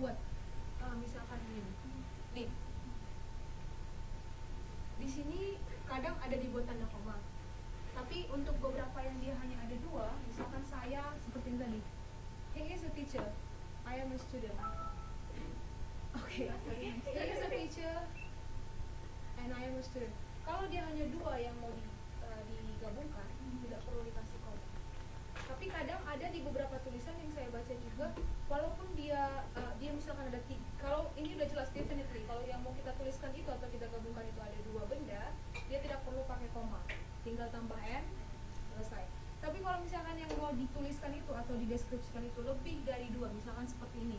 buat misalkan ini nih, di sini kadang ada dibuat tanda koma, tapi untuk beberapa yang dia hanya ada dua, misalkan saya seperti ini tadi, he is a teacher, I am a student. Okay, he is a teacher and I am a student. Kalau dia hanya dua yang mau digabungkan, tidak perlu dikasih koma. Tapi kadang ada di beberapa tulisan yang saya baca juga, walaupun dia misalkan ada tiga, kalau ini udah jelas definitely, kalau yang mau kita tuliskan itu atau kita gabungkan itu ada dua benda, dia tidak perlu pakai koma, tinggal tambah n, selesai. Tapi kalau misalkan yang mau dituliskan itu atau dideskripsikan itu lebih dari dua, misalkan seperti ini,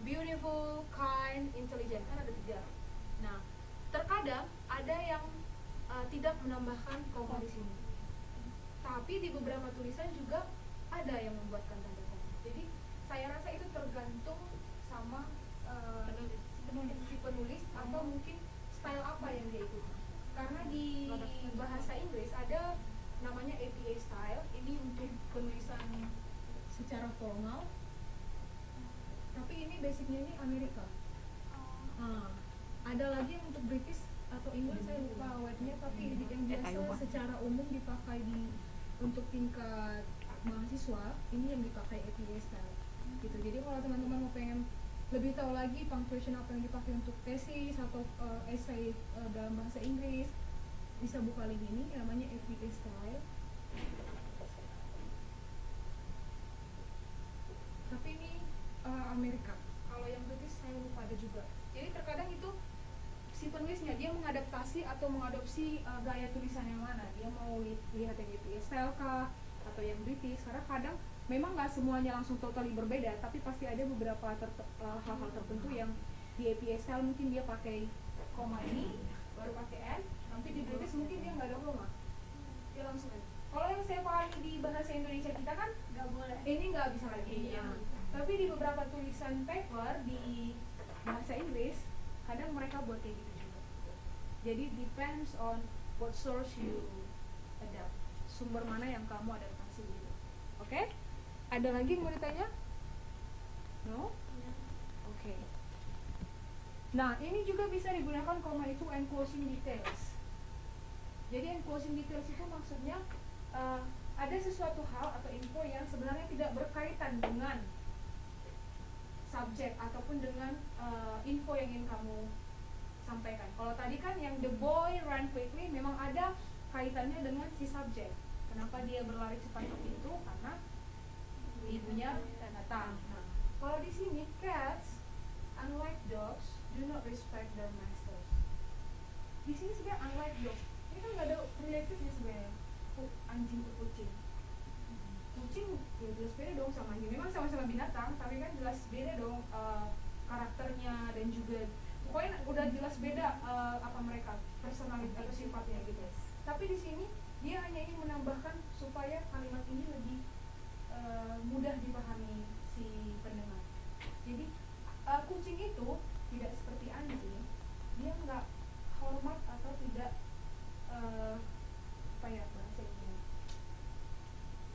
beautiful, kind, intelligent, kan ada tiga. Nah, terkadang ada yang tidak menambahkan koma di sini. Tapi di beberapa tulisan juga ada yang membuatkan tanda koma. Jadi saya rasa itu tergantung sama si penulis atau mungkin style apa yang dia ikuti. Karena di bahasa Inggris ada namanya APA style. Ini untuk penulisan secara formal. Tapi ini basicnya ini Amerika. Ada lagi yang untuk British atau Inggris, saya lupa wordnya, tapi yang biasa secara umum dipakai untuk tingkat mahasiswa, ini yang dipakai APA style gitu. Jadi kalau teman-teman mau pengen lebih tahu lagi punctuation apa yang dipakai untuk tesis atau essay dalam bahasa Inggris, bisa buka link ini, namanya APA style. Tapi ini Amerika. Kalau yang British saya lupa ada juga. Jadi terkadang itu si penulisnya dia mengadaptasi atau mengadopsi gaya tulisan yang mana. Dia mau lihat yang APA style kah atau yang British, karena kadang memang nggak semuanya langsung totally berbeda, tapi pasti ada beberapa hal-hal tertentu yang di APA style mungkin dia pakai koma ini baru pakai n, tapi di British mungkin dia nggak ada koma, dia langsung n. Kalau yang saya pahami di bahasa Indonesia kita kan nggak boleh, ini nggak bisa lagi ya. Tapi di beberapa tulisan paper di bahasa Inggris kadang mereka buat kayak gitu juga. Jadi depends on what source you adapt, sumber mana yang kamu adaptasi gitu. Oke? Ada lagi yang mau ditanya? No? Oke. Nah, ini juga bisa digunakan koma itu enclosing details. Jadi enclosing details itu maksudnya ada sesuatu hal atau info yang sebenarnya tidak berkaitan dengan subjek ataupun dengan info yang ingin kamu sampaikan. Kalau tadi kan yang the boy ran quickly memang ada kaitannya dengan si subjek. Kenapa dia berlari cepat itu? Karena ibunya datang. Nah, kalau di sini cats, unlike dogs, do not respect their masters. Di sini sebenarnya unlike dogs, ini kan nggak ada relatifnya sebenarnya. Anjing ke kucing. Kucing ya jelas beda dong sama anjing. Memang sama-sama binatang, tapi kan jelas beda dong karakternya dan juga pokoknya udah jelas beda apa mereka personality atau sifatnya gitu. Tapi di sini dia hanya ingin menambahkan supaya kalimat ini lebih mudah dipahami si pendengar. Jadi kucing itu tidak seperti anjing, dia nggak hormat atau tidak apa ya bahasanya?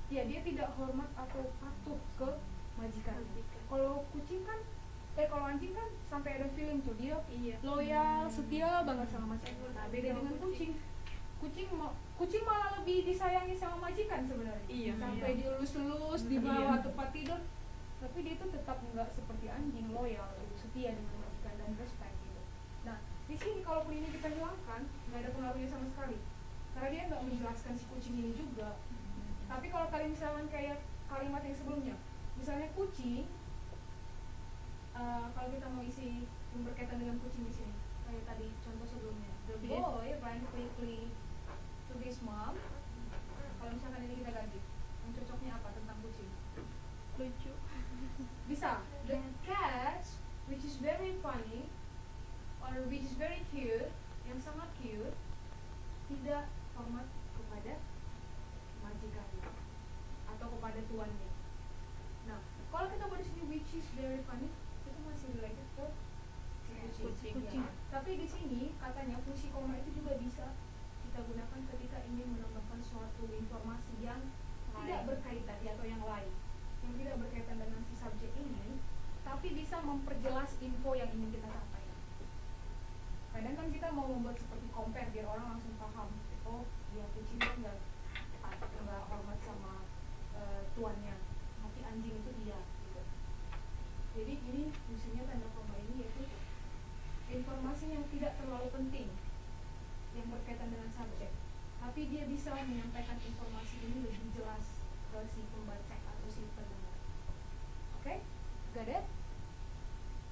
Ya dia tidak hormat atau patuh ke majikannya. Kalau kucing kan, kalau anjing kan sampai ada feeling tuh dia loyal, setia banget sama majikan. Nah, beda dengan kucing. Kucing malah lebih disayangi sama majikan sebenarnya. Sampai dielus-elus, dibawa tempat tidur. Tapi dia itu tetap nggak seperti anjing, loyal, setia dengan majikan dan respect gitu. Nah, di sini kalaupun ini kita hilangkan, nggak ada pengaruhnya sama sekali. Karena dia nggak menjelaskan si kucing ini juga. Tapi kalau kalian misalkan kayak kalimat yang sebelumnya, misalnya kucing, kalau kita mau isi yang berkaitan dengan kucing di sini, kayak tadi contoh sebelumnya, the boy ran quickly to his mom. Kalau misalkan ini kita ganti, yang cocoknya apa tentang kucing? Lucu. Bisa. The cat, which is very funny, or which is very cute, yang sangat cute, tidak hormat kepada majikannya atau kepada tuannya. Nah, kalau kita buat di sini which is very funny, itu masih related ke si kucing. Tapi di sini katanya fungsi koma itu juga bisa kita gunakan ketika ingin menambahkan suatu informasi yang tidak berkaitan atau yang lain, yang tidak berkaitan dengan si subjek ini, tapi bisa memperjelas info yang ingin kita sampaikan. Kadang kan kita mau membuat seperti compare biar orang langsung paham, oh dia kucing nggak hormat sama tuannya, tapi anjing itu dia gitu. Jadi ini fungsinya tanda koma ini yaitu informasi yang tidak terlalu penting yang berkaitan dengan subjek, tapi dia bisa menyampaikan informasi ini lebih jelas ke si pembaca atau si pendengar. Oke? Got it?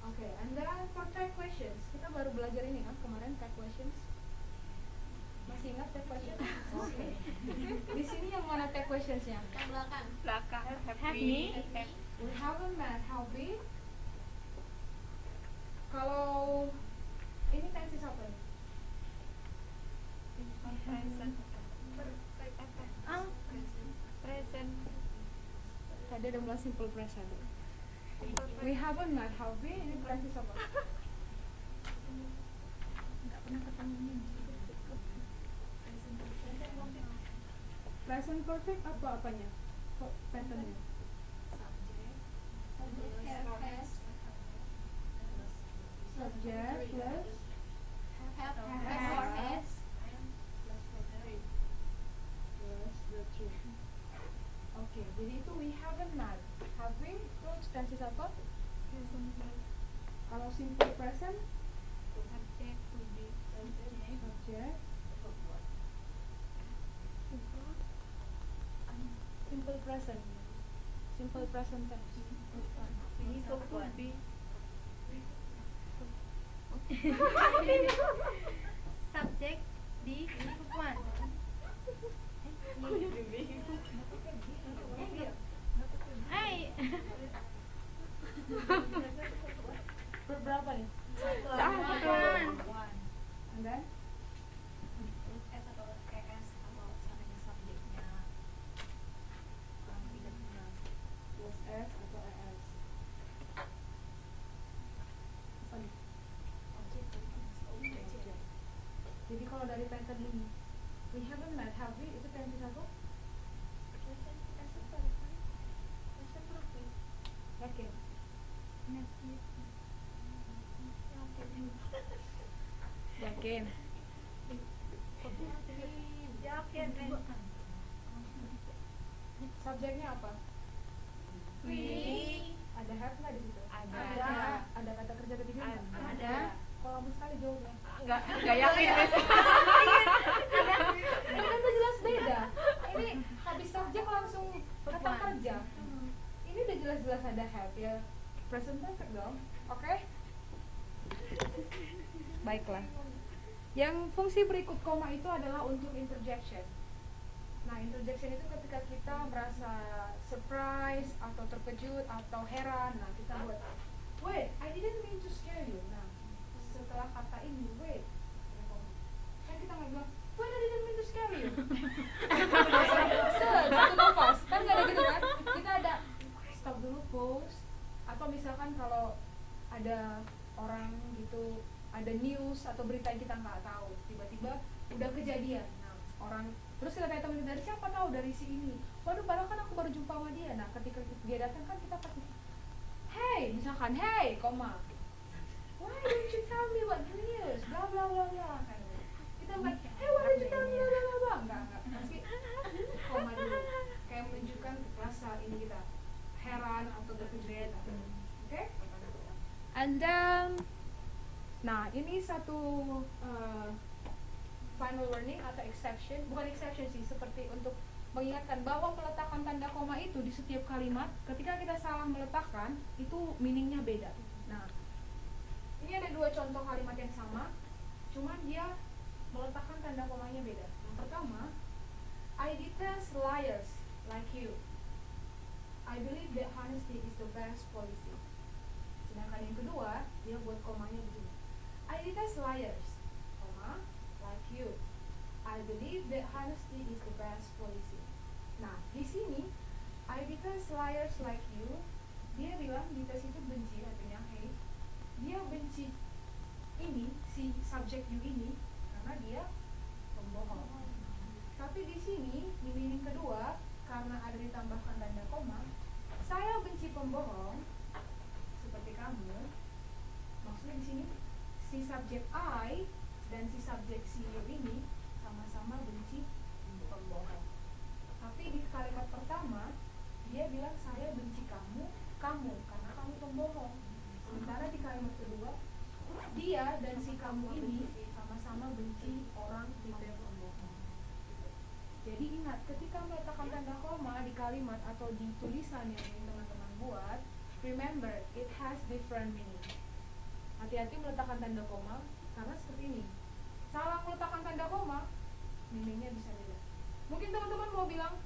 Oke, and then for tag questions, kita baru belajar ini kan kemarin tag questions. Masih ingat tag questions? Oke. Di sini yang mana tag questionsnya? Yang belakang. Belakang. Happy. We haven't met happy. Kalau ini tenses apa nih? Present. Present. Tadi ada bilang simple present. We haven't met happy. Ini tenses apa? Nggak pernah ketemu. Present perfect apa apanya? Kok patternnya? Subject plus plus the two. Oke, jadi itu we haven't met. Have we? Terus tenses apa? Kalau simple present, Subject to be. subject. Simple present. Simple present tense. Ini to be. Subject di one. Hai. Berapa nih? Satu. And then? Terus S atau ES atau seandainya subjeknya tidak benar. Plus S atau ES. Apa nih? Object. Jadi kalau dari pattern ini, we haven't met, have we? Itu tenses apa? Yakin? Yakin? Subjeknya apa? We. Ada have nggak di situ? Ada. Ada kata kerja ketiga nggak? Ada. Kok lama sekali jawabnya? Enggak yakin guys. Ini kan udah jelas beda. Ini habis subjek langsung kata kerja. Ini udah jelas-jelas ada have ya. Present perfect dong. Oke? Baiklah. Yang fungsi berikut koma itu adalah untuk interjection. Nah, interjection itu ketika kita merasa surprise atau terkejut atau heran. Nah, kita buat wait, I didn't mean to scare you. Nah, setelah kata ini wait, kan kita nggak bilang wait, I didn't mean to scare you. Satu nafas, kan nggak ada gitu kan? Kita ada stop dulu, pause. Atau misalkan kalau ada orang gitu, ada news atau berita yang kita nggak tahu, tiba-tiba udah kejadian. Nah, orang terus kita tanya teman kita, dari siapa tahu dari si ini. Waduh, padahal kan aku baru jumpa sama dia. Nah, ketika dia datang kan kita pasti, hey, misalkan, hey, koma, why don't you tell me what the news? Blah blah blah blah. Kita bukan, hey, why don't you tell me blah blah blah. Enggak, pasti koma dulu. Kayak menunjukkan rasa ini kita heran atau terkejut. Oke? And then, nah ini satu final warning atau exception, bukan exception sih, seperti untuk mengingatkan bahwa peletakan tanda koma itu di setiap kalimat ketika kita salah meletakkan itu meaningnya beda. Nah, ini ada dua contoh kalimat yang sama, cuman dia meletakkan tanda komanya beda. Yang pertama, I detest liars like you. I believe that honesty is the best policy. Sedangkan yang kedua, dia buat komanya begini. I detest liars, comma, like you. I believe that honesty is the best policy. Nah, di sini I detest liars like you. Dia bilang detest itu benci, artinya hey. Dia benci ini, si subjek you ini, karena dia pembohong. Tapi di sini, di meaning kedua, karena ada ditambahkan tanda koma, saya benci pembohong, seperti kamu, maksudnya di sini si subjek I dan si subjek si you ini sama-sama benci pembohong. Tapi di kalimat pertama dia bilang saya benci kamu karena kamu pembohong. Sementara di kalimat kedua dia dan si kamu ini sama-sama benci orang yang pembohong. Jadi ingat, ketika meletakkan tanda koma di kalimat atau di tulisan yang ingin teman-teman buat, remember it has different meaning. Hati-hati meletakkan tanda koma karena seperti ini. Salah meletakkan tanda koma, meaningnya bisa beda. Mungkin teman-teman mau bilang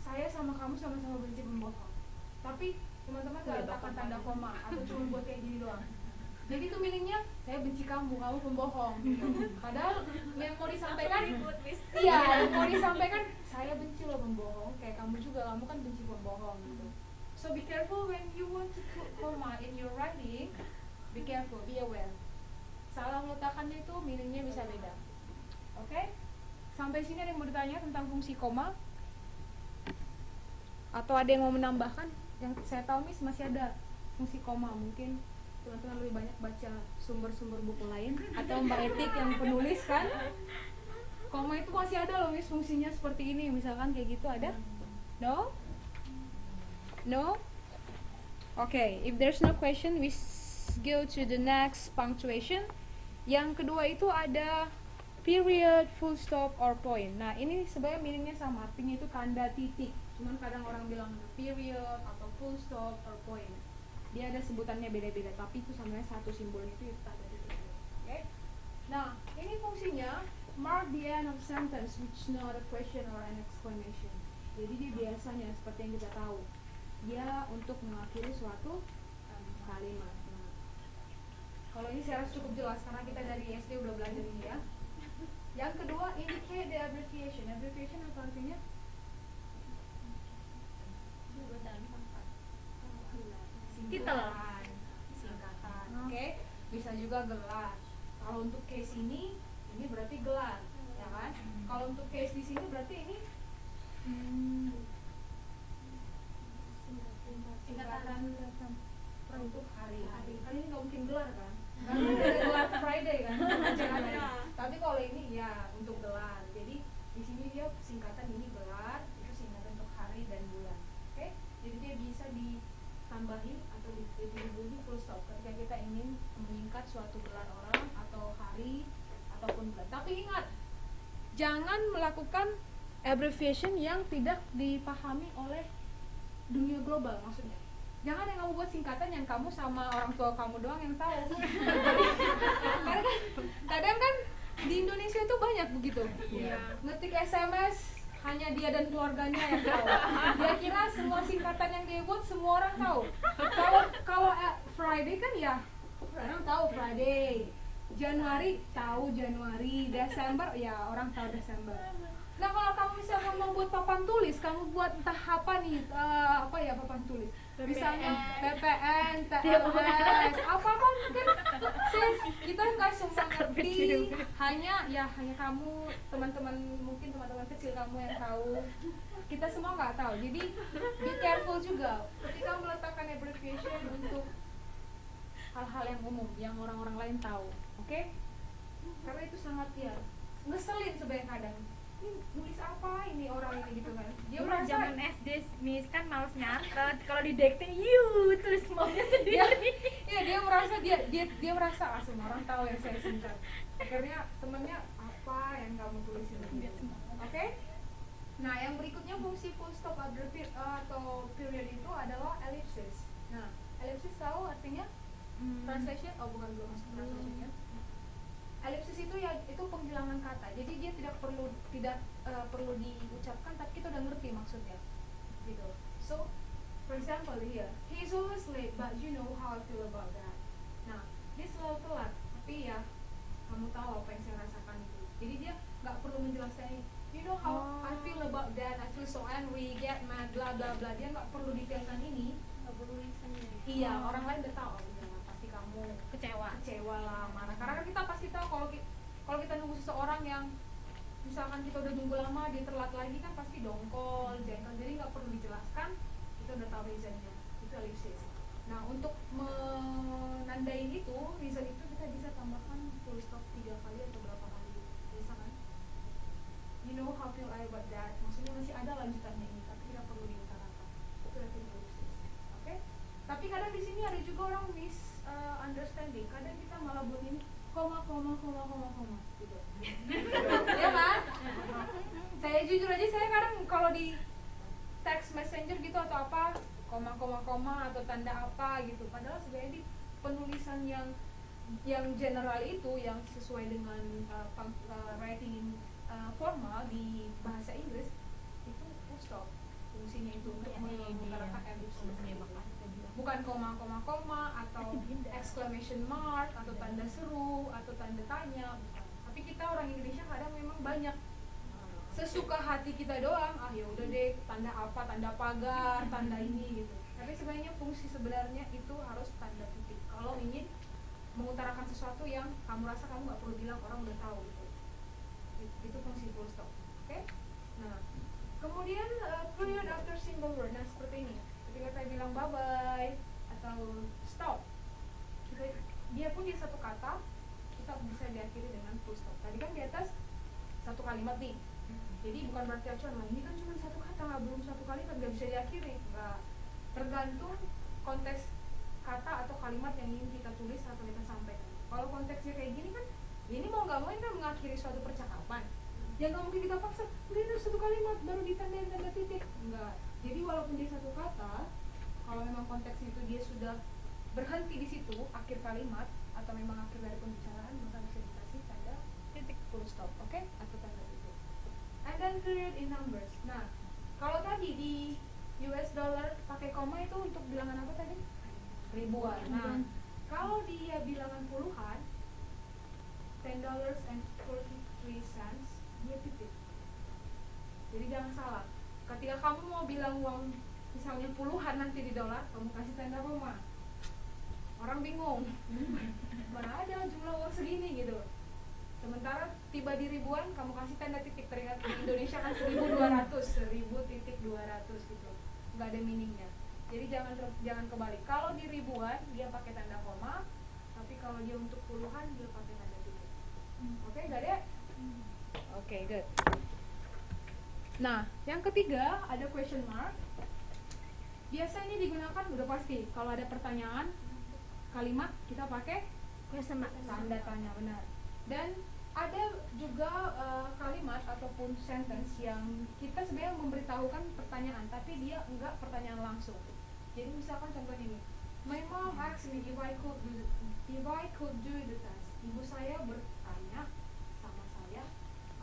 saya sama kamu sama-sama benci pembohong, tapi teman-teman gak letakkan tanda koma atau cuma buat kayak gini doang. Jadi itu meaningnya saya benci kamu pembohong gitu. Padahal yang mau disampaikan yang mau disampaikan saya benci lo pembohong, kayak kamu juga, kamu kan benci pembohong gitu. So be careful when you want to put comma in your writing. Be careful, be aware. Salah meletakkannya itu meaningnya bisa beda. Oke? Sampai sini ada yang mau ditanya tentang fungsi koma? Atau ada yang mau menambahkan? Yang saya tahu Miss masih ada fungsi koma, mungkin teman-teman lebih banyak baca sumber-sumber buku lain atau Mbak Etik yang penulis kan? Koma itu masih ada loh Miss fungsinya seperti ini, misalkan kayak gitu ada? No? No? Okay, if there's no question, we go to the next punctuation. Yang kedua itu ada period, full stop, or point. Nah ini sebenarnya meaningnya sama, artinya itu tanda titik. Cuman kadang orang bilang period atau full stop or point. Dia ada sebutannya beda-beda, tapi itu sebenarnya satu simbol itu tanda titik. Okay? Nah ini fungsinya mark the end of sentence which not a question or an exclamation. Jadi dia biasanya seperti yang kita tahu, dia untuk mengakhiri suatu kalimat. Nah, kalau ini saya rasa cukup jelas karena kita dari SD udah belajar ini ya. Yang kedua, indicate the abbreviation. Abbreviation apa artinya? Singkatan. Singkatan. Oke, bisa juga gelar. Kalau untuk case ini berarti gelar, ya kan? Kalau untuk case di sini berarti ini singkatan untuk hari. Kan ini nggak mungkin gelar kan? Kan ada gelar Friday kan? Tapi kalau ini ya untuk gelar. Jadi di sini dia singkatan ini gelar, itu singkatan untuk hari dan bulan. Oke? Jadi dia bisa ditambahin atau dihubungi full stop ketika kita ingin menyingkat suatu gelar orang atau hari ataupun bulan. Tapi ingat, jangan melakukan abbreviation yang tidak dipahami oleh dunia global, maksudnya. Jangan yang kamu buat singkatan yang kamu sama orang tua kamu doang yang tahu. Karena kadang kan di Indonesia itu banyak begitu. Ngetik SMS hanya dia dan keluarganya yang tahu. Dia kira semua singkatan yang dia buat semua orang tahu. Kalau Friday kan ya orang tahu Friday. Januari tahu Januari, Desember ya orang tahu Desember. Nah kalau kamu misalnya mau buat papan tulis, kamu buat entah apa nih, apa ya papan tulis, misalnya PPN, TLS, apa mungkin kita nggak semua ngerti, hanya kamu teman-teman mungkin teman-teman kecil kamu yang tahu, kita semua nggak tahu. Jadi be careful juga ketika meletakkan abbreviation untuk hal-hal yang umum yang orang-orang lain tahu, oke? Karena itu sangat ya ngeselin sebenarnya kadang. Ini nulis apa ini orang ini gitu kan? Dia Dulu merasa zaman SD Miss kan males nyatet, kalau didikting tulis maunya sendiri. Iya dia merasa semua orang tahu yang saya singkat. Akhirnya temennya apa yang kamu tulisin gitu. Oke? Nah yang berikutnya fungsi full stop atau period itu adalah ellipsis. Nah ellipsis tahu artinya translation? Oh bukan, belum masuk translationnya. Ellipsis itu ya itu penghilangan kata. Jadi dia tidak perlu diucapkan, tapi kita udah ngerti maksudnya. Gitu. So, for example here, he's always late, but you know how I feel about that. Nah, dia selalu telat, tapi ya kamu tahu apa yang saya rasakan itu. Jadi dia nggak perlu menjelaskan, you know how I feel about that, I feel so angry, get mad, bla bla bla. Dia nggak perlu detailkan ini. Iya, orang lain udah tahu. Pasti kamu kecewa lah, marah. Karena kita pasti tahu kalau kita nunggu seseorang yang misalkan kita udah nunggu lama dia telat lagi kan pasti dongkol, jengkel. Jadi nggak perlu dijelaskan, kita udah tahu reasonnya. Itu ellipsis. Nah, untuk menandai itu, reason itu kita bisa tambahkan full stop 3 kali atau berapa kali, biasa kan? You know how feel I about that? Maksudnya masih ada lanjutannya ini, tapi tidak perlu diutarakan. Itu nanti diurusin. Oke? Tapi kadang di sini ada juga orang misunderstanding. Kadang kita malah buat ini koma gitu. Ya kan? Saya jujur aja, saya kadang kalau di text messenger gitu atau apa, koma atau tanda apa gitu. Padahal sebenarnya di penulisan yang general itu, yang sesuai dengan writing formal di bahasa Inggris itu full stop fungsinya itu untuk mengutarakan elipsis, bukan koma atau exclamation mark atau tanda seru atau tanda tanya, bukan. Tapi kita orang Indonesia kadang memang banyak sesuka hati kita doang, ya udah deh tanda apa, tanda pagar, tanda ini gitu. Tapi sebenarnya fungsi sebenarnya itu harus tanda titik kalau ingin mengutarakan sesuatu yang kamu rasa kamu nggak perlu bilang, orang udah tahu gitu. Itu fungsi full stop. Oke? Nah, kemudian period after single word. Nah, seperti ini. Ketika saya bilang bye bye atau stop, dia pun di satu kata kita bisa diakhiri dengan full stop. Tadi kan di atas satu kalimat nih. Jadi bukan berarti acuan, ini kan cuma satu kata, belum satu kalimat, nggak bisa diakhiri. Nggak. Tergantung konteks kata atau kalimat yang ingin kita tulis atau kita sampaikan. Kalau konteksnya kayak gini kan, ini mau nggak mau ini kan mengakhiri suatu percakapan. Ya nggak mungkin kita paksa, udah harus satu kalimat baru ditandain tanda titik. Enggak. Jadi walaupun dia satu kata, kalau memang konteksnya itu dia sudah berhenti di situ akhir kalimat atau memang akhir dari pembicaraan, maka bisa dikasih tanda titik full stop, oke? Atau tanda titik. And then period in numbers. Nah, kalau tadi di US dollar pakai koma itu untuk bilangan apa tadi? Ribuan. Nah, kalau dia bilangan puluhan, $10.43, dia titik. Jadi jangan salah. Ketika kamu mau bilang uang misalnya puluhan nanti di dolar, kamu kasih tanda koma. Orang bingung. Mana ada jumlah uang segini gitu. Sementara tiba di ribuan, kamu kasih tanda titik. Teringat di Indonesia kan 1.200 gitu. Nggak ada meaningnya. Jadi jangan kebalik. Kalau di ribuan dia pakai tanda koma, tapi kalau dia untuk puluhan dia pakai tanda titik. Oke, got it? Oke, good. Nah, yang ketiga ada question mark. Biasa ini digunakan udah pasti kalau ada pertanyaan kalimat kita pakai Question mark. tanda tanya, benar. Dan ada juga kalimat ataupun sentence yang kita sebenarnya memberitahukan pertanyaan, tapi dia enggak pertanyaan langsung. Jadi misalkan contoh ini, my mom asked me if I could do the task. Ibu saya bertanya sama saya,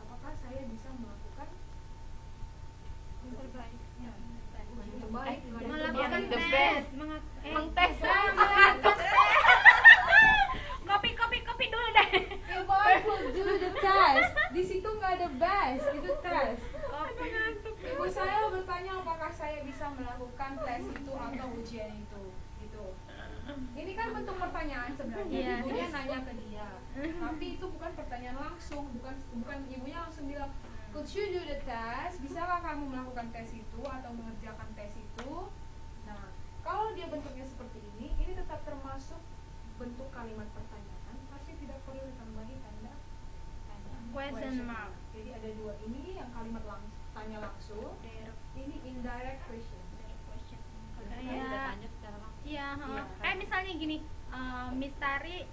apakah saya bisa melakukan yang terbaik, Melakukan the tes, best. mengtes. Kopi dulu deh. If I could do the test, di situ nggak ada best, itu tes. Ibu saya bertanya apakah saya bisa melakukan tes itu atau ujian itu, gitu. Ini kan bentuk pertanyaan sebenarnya. Iya. Ibunya nanya ke dia, tapi itu bukan pertanyaan langsung, bukan ibunya langsung bilang, could you do the test? Bisakah kamu melakukan tes itu atau mengerjakan tes itu? Nah, kalau dia bentuknya seperti ini tetap termasuk bentuk kalimat pertanyaan, pasti tidak perlu ditambahi tanda Question mark. Jadi ada dua, ini yang kalimat tanya langsung, ini indirect question. Iya. Iya, misalnya gini, Miss Tari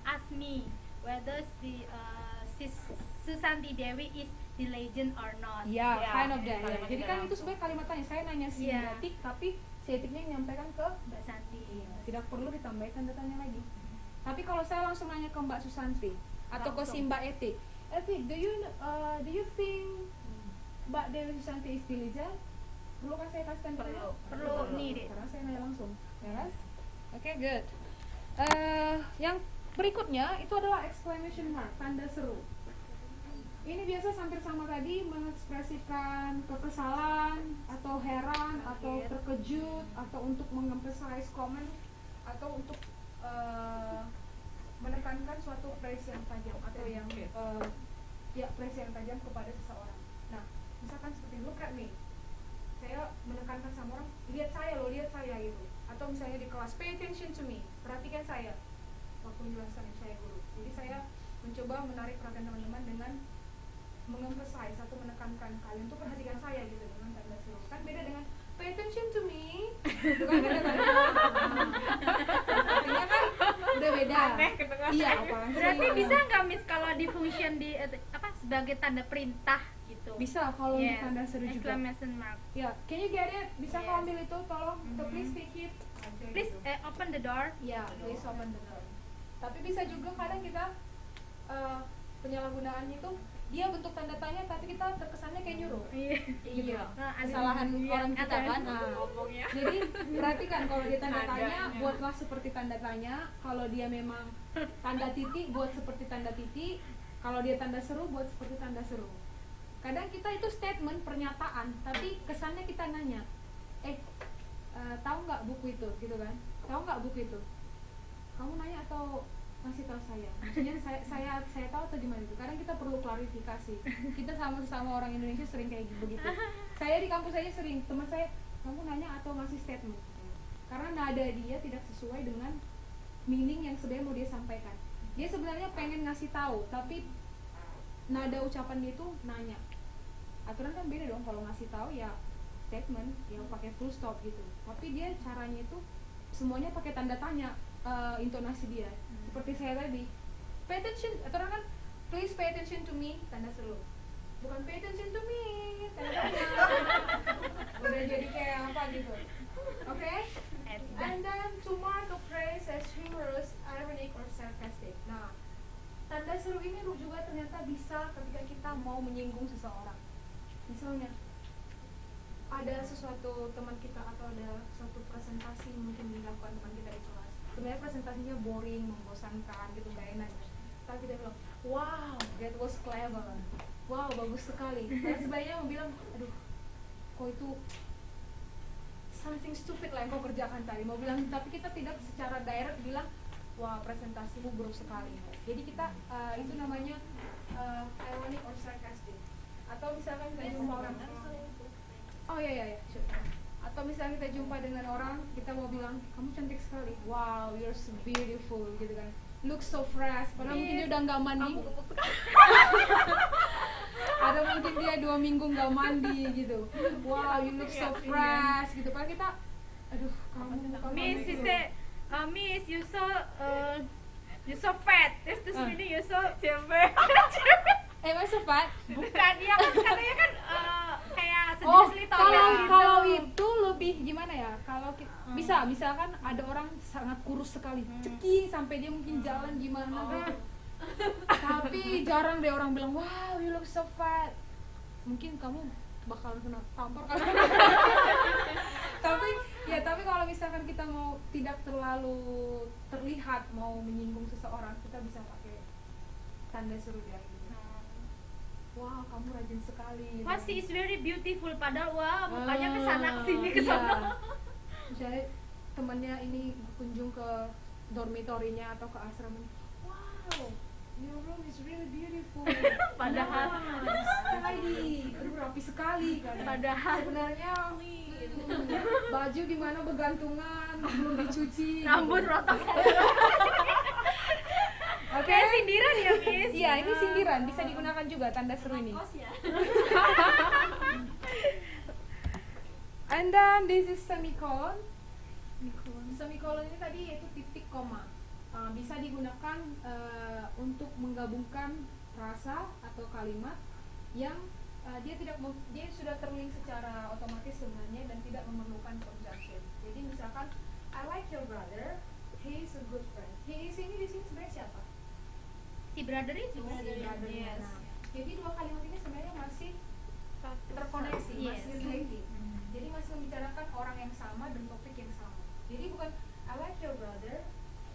ask me whether Susanti Dewi is the legend or not. Ya, Ya, kind of that. kalimat Jadi tidak kan itu langsung. sebenarnya kalimat tanya. Saya nanya si Iya. Etik, tapi si Etiknya menyampaikan ke Mbak Santi. tidak perlu ditambahkan tanda tanya lagi. Tapi kalau saya langsung nanya ke Mbak Susanti atau ke si Mbak Etik, do you think Mbak Dewi Susanti is the legend? Perlu kan saya kasih tanda tanya? Perlu nih deh. Karena saya nanya langsung, ya kan? Oke, good. Yang berikutnya itu adalah exclamation mark, tanda seru. Ini biasa hampir sama tadi, mengekspresikan kekesalan atau heran atau terkejut atau untuk mengemphasize comment atau untuk menekankan suatu praise yang tajam atau yang praise yang tajam kepada seseorang. Nah, misalkan seperti look at me, saya menekankan sama orang, lihat saya gitu. Atau misalnya di kelas, pay attention to me, perhatikan saya waktu menjelaskan yang saya guru. Jadi saya mencoba menarik perhatian teman-teman dengan mengemphasize atau menekankan kalian tuh perhatikan saya gitu dengan tanda seru. Kan beda dengan pay attention to me, itu kan beda kan? Artinya kan udah beda. Aneh kedengaran. Iya, apaan sih? Berarti bisa nggak Miss kalau di function di apa sebagai tanda perintah gitu? Bisa kalau untuk Yes. tanda seru juga. Exclamation mark. Ya, can you get it? Bisa Yes. kau ambil itu, tolong. So, Mhm. please take it. Aja Please gitu. open the door. Ya, please open the door. Tapi bisa juga kadang kita penyalahgunaannya itu dia bentuk tanda tanya tapi kita terkesannya kayak nyuruh. Iya. Gitu. Nah, ada- Kesalahan iya, orang kita ada kan. yang Nah, ngomongnya. jadi perhatikan kalau dia tanda Ada. tanya buatlah seperti tanda tanya. Kalau dia memang tanda titik buat seperti tanda titik. Kalau dia tanda seru buat seperti tanda seru. Kadang kita itu statement pernyataan tapi kesannya kita nanya, tahu nggak buku itu gitu kan? Tahu nggak buku itu? Kamu nanya atau kasih tahu saya? Maksudnya saya tahu atau gimana itu? Kadang kita perlu klarifikasi. Kita sama orang Indonesia sering kayak begitu. Saya di kampus aja sering, teman saya, kamu nanya atau ngasih statement? Karena nada dia tidak sesuai dengan meaning yang sebenarnya mau dia sampaikan. Dia sebenarnya pengen ngasih tahu, tapi nada ucapan dia itu nanya. Aturan kan beda dong, kalau ngasih tahu ya statement yang pakai full stop gitu. Tapi dia caranya itu semuanya pakai tanda tanya, intonasi dia. Seperti saya tadi, pay attention, aturan kan please pay attention to me, tanda seru. Bukan pay attention to me, tanda tanya. Udah jadi kayak apa gitu. Oke? And then to mark a phrase as humorous, ironic, or sarcastic. Nah, tanda seru ini juga ternyata bisa ketika kita mau menyinggung seseorang. Misalnya, ada sesuatu teman kita atau ada suatu presentasi mungkin dilakukan teman kita di kelas. Sebenarnya presentasinya boring, membosankan gitu, gak enak. Tapi kita bilang, wow, that was clever. Wow, bagus sekali. Dan sebenarnya mau bilang, aduh, kok itu something stupid lah yang kau kerjakan tadi. Mau bilang, tapi kita tidak secara direct bilang, wah presentasimu buruk sekali. Jadi kita itu namanya ironic or sarcastic. Atau misalkan kita jumpa orang, oh iya, sure. Atau misalnya kita jumpa dengan orang, kita mau bilang, kamu cantik sekali. Wow, you're so beautiful gitu kan. Look so fresh. Padahal mungkin dia udah nggak mandi. Ada mungkin dia 2 minggu nggak mandi gitu. Wow, you look so fresh gitu. Padahal kita, aduh, kamu Miss, gitu. you say, Miss, you so fat. Terus ini you so cewek. What's so fat? Bukan, dia kan katanya kan kayak Oh, sejenis kalau itu lebih gimana ya? Kalau bisa, misalkan ada orang sangat kurus sekali, ceking sampai dia mungkin jalan gimana kan. Tapi jarang deh orang bilang, wow, you look so fat. Mungkin kamu bakalan kena tampar kan. tapi kalau misalkan kita mau tidak terlalu terlihat mau menyinggung seseorang, kita bisa pakai tanda seru dia gitu. Wah, kamu rajin sekali. Wah, she is very beautiful. Padahal wah, mukanya kesana kesini Iya. kesana. Misalnya temannya ini kunjung ke dormitorinya atau ke asrama. Wow, your room is really beautiful. Padahal sekali, aduh rapi sekali kan. Padahal Sebenarnya baju di mana bergantungan belum dicuci. rambut gitu. rotok. Oke. Kayak sindiran ya, Miss. Iya, ini sindiran bisa digunakan juga tanda seru ini. Kos ya. And then this is semicolon. Semicolon ini tadi yaitu titik koma. Bisa digunakan untuk menggabungkan frasa atau kalimat yang dia sudah terlink secara otomatis sebenarnya dan tidak memerlukan conjunction. Jadi misalkan I like your brother, he is a good friend. He is ini di sini sebenarnya siapa? Si brother itu. Si brother. Yes. Nah, jadi dua kalimat ini sebenarnya masih terkoneksi, Yes. masih linking. Jadi masih membicarakan orang yang sama dan topik yang sama. Jadi bukan I like your brother,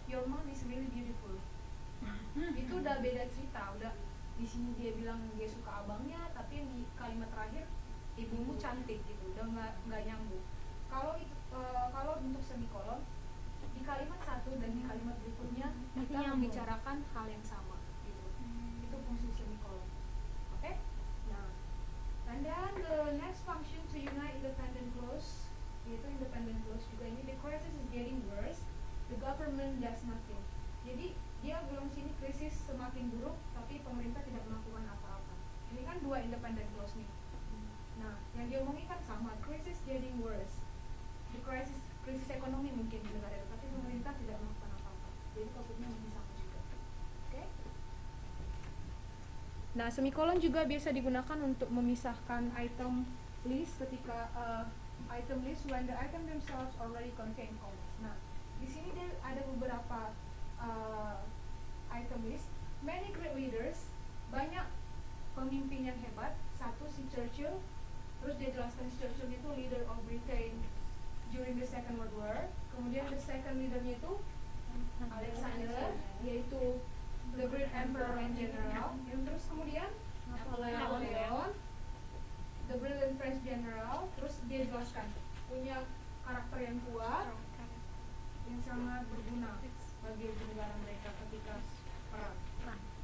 your mom is really beautiful. Itu udah beda cerita, udah di sini dia bilang dia suka abangnya, tapi yang di kalimat terakhir ibumu cantik gitu, udah nggak nyambung. Kalau untuk semikolon di kalimat satu dan di kalimat berikutnya kita nyambung. membicarakan hal yang sama gitu. Itu fungsi semikolon. Oke? Nah, and then the next function to unite independent clause, yaitu independent clause juga ini the clause is getting doesn't does nothing. Jadi dia bilang sini krisis semakin buruk tapi pemerintah tidak melakukan apa-apa. Ini kan dua independent clause nih. Nah, yang dia omongin kan sama, krisis getting worse. The krisis ekonomi mungkin di negara itu, tapi pemerintah tidak melakukan apa-apa. Jadi topiknya mungkin sama juga. Oke? Nah, semikolon juga biasa digunakan untuk memisahkan item list ketika item list when the item themselves already contain commas. Nah, di sini dia ada beberapa item list. Many great leaders, banyak pemimpin yang hebat. Satu si Churchill, terus dia jelaskan si Churchill itu leader of Britain during the Second World War. Kemudian the second leadernya itu Alexander, yaitu the great emperor and general. Yang terus kemudian Napoleon, the brilliant French general. Terus dia jelaskan punya karakter yang kuat, yang sangat berguna bagi negara mereka ketika perang.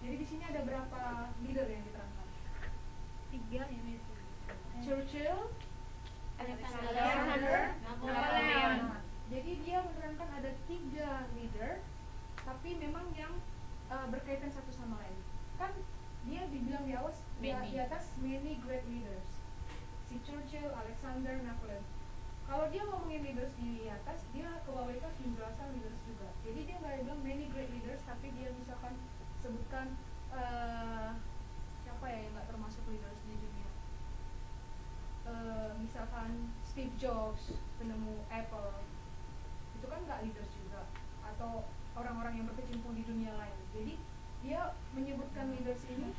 Jadi di sini ada berapa leader yang diterangkan? 3 ini. Churchill, Alexander, Napoleon. Nah, jadi dia menerangkan ada 3 leader, tapi memang yang berkaitan satu sama lain. Kan dia dibilang di atas, di atas many great leaders. Si Churchill, Alexander, Napoleon. Kalau dia ngomongin leaders di atas, dia ke bawah itu penjelasan leaders juga. Jadi dia nggak bilang many great leaders, tapi dia misalkan sebutkan siapa ya yang nggak termasuk leaders di dunia. Misalkan Steve Jobs, penemu Apple, itu kan nggak leaders juga, atau orang-orang yang berkecimpung di dunia lain. Jadi dia menyebutkan leaders ini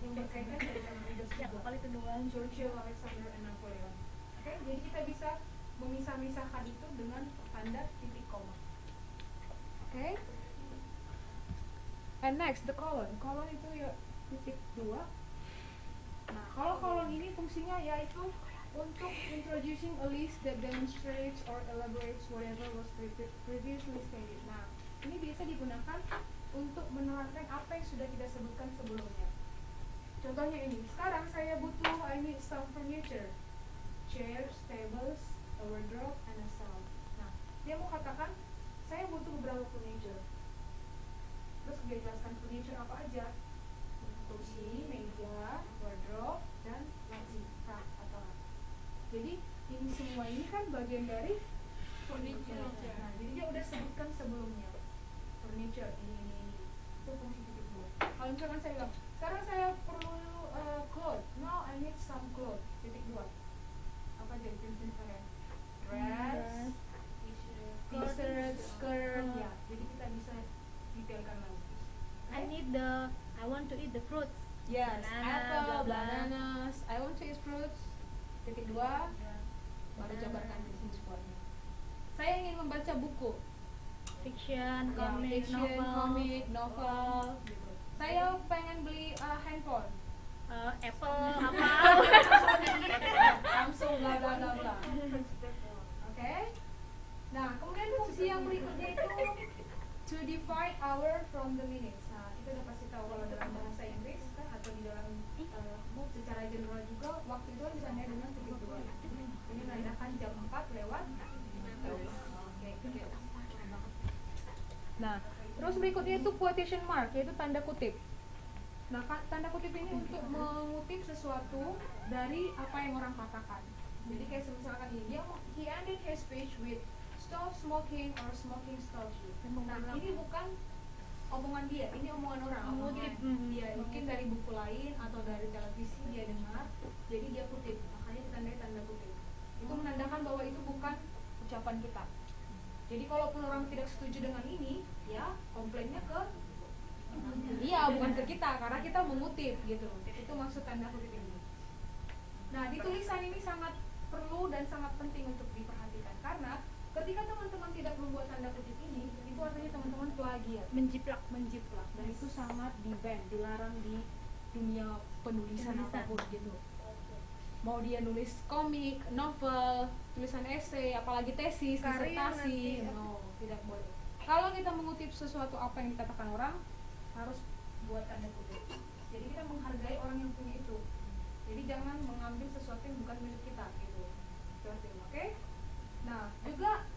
yang berkaitan dengan leaders juga. Churchill, Alexander, and Napoleon. Oke, jadi kita bisa memisah-misahkan itu dengan tanda titik koma. Oke. And next, the colon. Colon itu ya titik 2. Nah, kalau colon ini fungsinya yaitu untuk introducing a list that demonstrates or elaborates whatever was previously stated. Nah, ini biasa digunakan untuk menerangkan apa yang sudah kita sebutkan sebelumnya. Contohnya ini, sekarang saya butuh, I need some furniture, chairs, tables, a wardrobe, and a sound. Nah, dia mau katakan, saya butuh beberapa furniture. Terus dia jelaskan furniture apa aja, kursi, meja, wardrobe, dan laci, rak atau rak. Jadi ini semua ini kan bagian dari furniture. Nah, jadi dia udah sebutkan sebelumnya furniture ini. Itu fungsi titik 2. Kalau misalkan saya bilang, sekarang saya perlu clothes. Now I need some clothes. Titik 2. Apa aja jenis kalian? Dress, t-shirt, skirt. Ya, jadi kita bisa detailkan lagi. I want to eat the fruits. Yes, Banana, apple, blah, blah. bananas. I want to eat fruits. Titik 2. Baru jabarkan di sini semuanya. Saya ingin membaca buku. Fiction, Ya, comic, fiction, novel. komik, novel. Gitu. Saya pengen beli handphone. Apple, apa? Samsung, bla bla bla bla. Oke. Nah, kemudian fungsi yang berikutnya itu to divide hour from the minutes. Nah, kita udah pasti tahu kalau dalam bahasa Inggris kan atau di dalam secara general juga waktu itu kan ditandai dengan titik 2. Ini menandakan jam 4 lewat. Oke, gitu. Nah, terus berikutnya itu quotation mark, yaitu tanda kutip. Nah, tanda kutip ini untuk mengutip sesuatu dari apa yang orang katakan. Jadi kayak misalkan ini, he ended his speech with stop smoking or smoking stops you. Nah, ini bukan omongan dia, ini omongan orang. Mengutip. Dia mungkin dari buku lain atau dari televisi dia dengar, jadi dia kutip. Makanya ditandai tanda kutip. Itu menandakan bahwa itu bukan ucapan kita. Jadi kalaupun orang tidak setuju dengan ini, ya komplainnya ke iya, bukan ke kita, karena kita mengutip gitu. Itu maksud tanda kutip ini. Nah, di tulisan ini sangat perlu dan sangat penting untuk diperhatikan, karena ketika teman-teman tidak membuat tanda kutip ini, itu artinya teman-teman plagiat, menjiplak, dan itu sangat di-ban, dilarang di dunia penulisan apapun gitu. Mau dia nulis komik, novel, tulisan esai, apalagi tesis, disertasi, no, tidak boleh. Kalau kita mengutip sesuatu apa yang dikatakan orang, harus buat tanda kutip. Jadi kita menghargai orang yang punya itu. Jadi jangan mengambil sesuatu yang bukan milik kita gitu. Oke? Nah, juga